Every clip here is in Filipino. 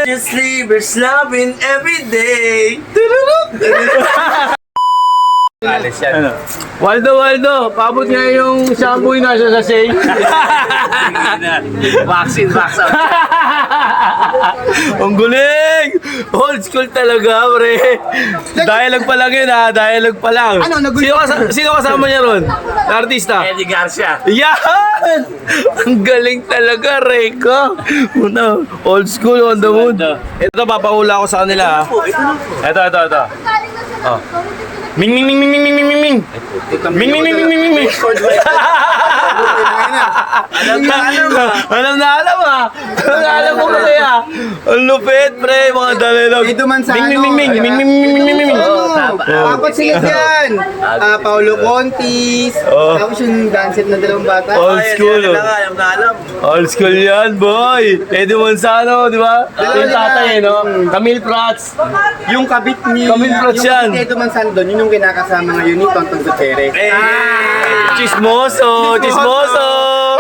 Just leave us loving every day. Alis yan. Ano? Waldo, paabot nga yung shampoo yung nasa sachet. Vaccine, vaccine. Ang galing! Old school talaga, pre. Dialogue pa lang yun, ha? Dialogue pa lang. Ano, nagulo? Sino kasama niya ron? Na artista? Eddie Garcia. Yan! Ang galing talaga, Reko. Una, old school on the mood. Ito, papahula ko sa kanila, ha? Ito. Oh. Ming. Ming. Alam mo kasi ah. Ang lupit, pre, mga dialogue. Ito man sa Ming. Apat sila dyan. Paulo Contis. Tapos yung dance na dalawang bata. Old school. Yung alam. Old school yan, boy. Eddie Manzano, di ba? Yung tatay, no? Camille Prats. Yung kabit ni... Camille Prats yan. Yung kabit ni Edo Manzano doon, yun yung kinakasama ngayon ni Tonton Gutierrez. Chismoso.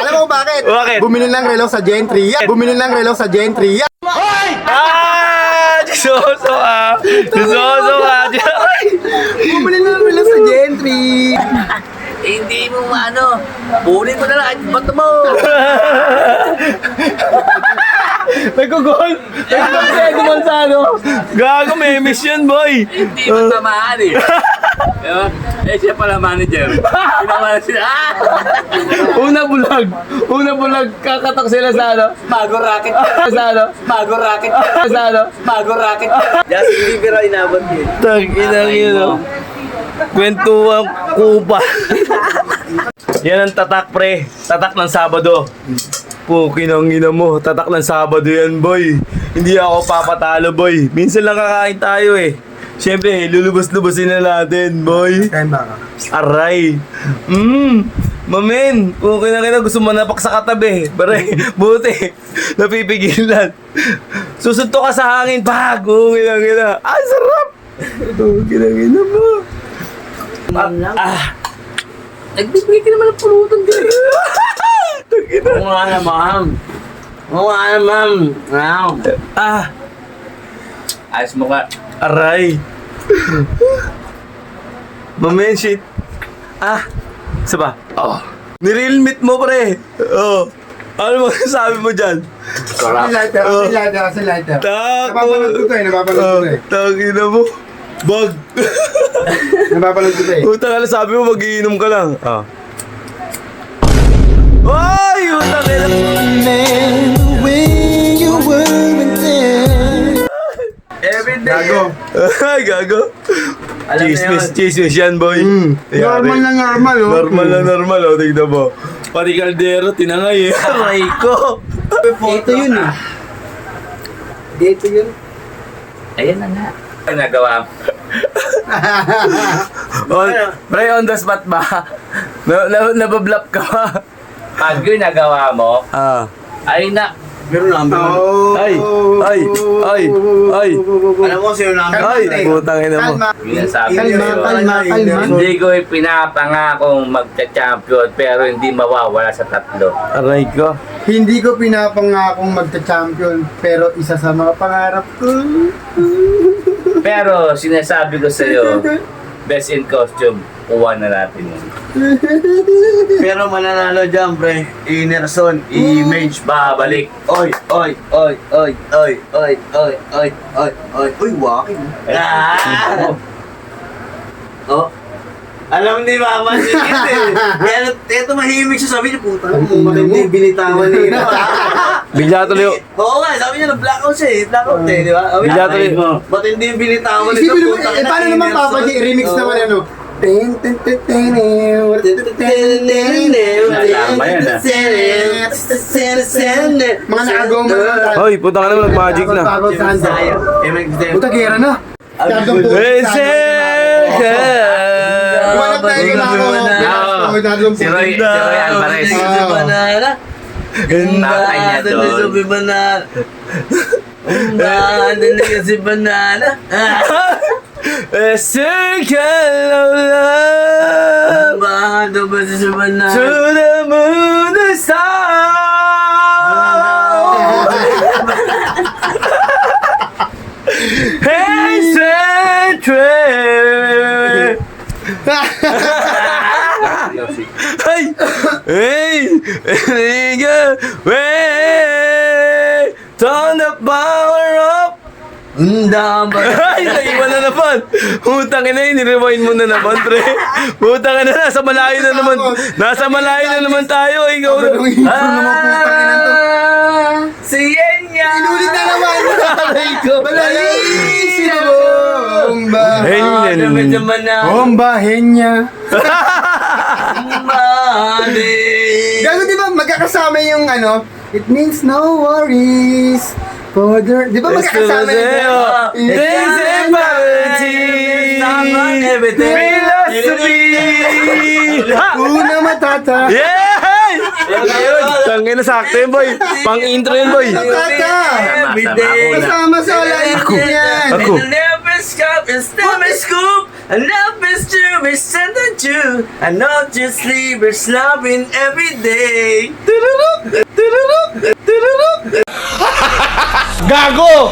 Alam mo bakit? Bakit? Bumili ng relo sa Gentry. Chismoso ah. Bumili ng relo sa Gentry. Hindi mo maano. Punin mo na lang. Bato mo. Nagkugol si Eddie Manzano. Gago, may mission, boy. Hindi mo tamaan eh. Diba? Siya pala manager. Ginawa na sila. Una bulag, kakatak sila sa ano? Bago racket. Bago racket. Justin Bieber ang inabot yun. Tag-inang yun, no? Kwentuang kupa. Yan ang tatak, pre. Tatak ng Sabado. Pukinang ina mo. Tatak ng Sabado yan, boy. Hindi ako papatalo, boy. Minsan lang kakain tayo, eh. Siyempre, lulubos-lubosin na natin, boy. Kain ba ka? Aray. Mamen, pukinang ina. Gusto mo napak sa katabi. Pare, buti. Napipigilan. Susunto ka sa hangin. Pag, pukinang ina. Ay, sarap. Pukinang ina mo. Nagbibigay ka naman ng pulutan din. Tangina. Oo nga naman. Ayos mo ka. Aray. Mamen, shit. Saba. Oh. Nireal mo, pre. Oh. Ano mo sabi mo dyan? Sarap. Kasi lighter. Napapanood ko to eh. Tangina mo. Bag. Napapanood ko to eh. Utang ka lang, sabi mo magiinom ka lang. Ay! Utang ka lang. Gago. Ay, gago. Alam na yun. Chismis yan, boy. Normal na normal, oh. Normal, oh. Tignan mo. Pati kaldero, tinangay, eh. Aray ko. Dito yun eh. Dito yun. Ayan na nga. Ano nagawa mo? Pre, on the spot ba? Nabablap ka ba? Pag yun nagawa mo, ay na. Meron namin. Ay! Alam mo sino namin? Ay! Putang ina mo. Yun ang sabi ko Kalma. sa'yo. Hindi ko pinapangakong magcha-champion pero hindi mawawala sa tatlo. Aray ko. Hindi ko pinapangakong magka-champion pero isa sa mga pangarap ko. Pero sinasabi ko sa'yo, best in costume, kuha na natin yun. Pero mananalo dyan, pre. Inerson, image. Babalik. Oy. Uy, wakin. Oh. Alam ni Mama si Kit eh. Pero eto mahimik siya, sabi niya, puta, matindi binitawan niya. Bigla tuloy. Oo nga, sabi niya, blackout siya eh. Blackout eh, di ba? Sabi Bigla niya, tuloy. matindi yung binitawan nito. Isipin mo, paano naman Papa J, remix naman ano? Mga nakagawa mo naman. Hoy, puta ka naman, nag-magic na. Pagod sa handa. Puta, gera na. Tandong po. Wala tayo ginagawa. Si Roy Alvarez. Tatay niya doon. A circle of love to the moon and stars. Hey! Hey! Hey! Turn the power up! Ay, naiwan na naman. Putang ina yun, nirewind mo na naman, pre. Putang ina, nasa malayo na naman. Nasa malayo na naman tayo. Ikaw na. Si Enya! Inulit na naman! Ikaw. Sino? Bomba! Henyan. Bombahin niya! Mali! Gago, di ba magkakasama yung ano? It means no worries. Further, di ba magkakasama yung Una matata. Yeah! Tangin na sakto yun, boy. Pang intro yun, boy. Matata. Kasama sa live yan. Ako. I not just sleepers loving every day. Gago!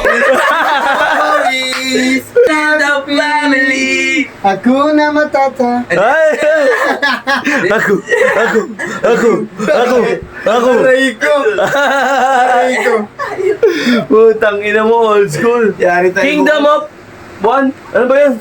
Worries. The family. Hakuna matata. Ay! Ako! Aray ko. Putang ina mo, old school. Yari tayo. Kingdom of One. Ano ba yun?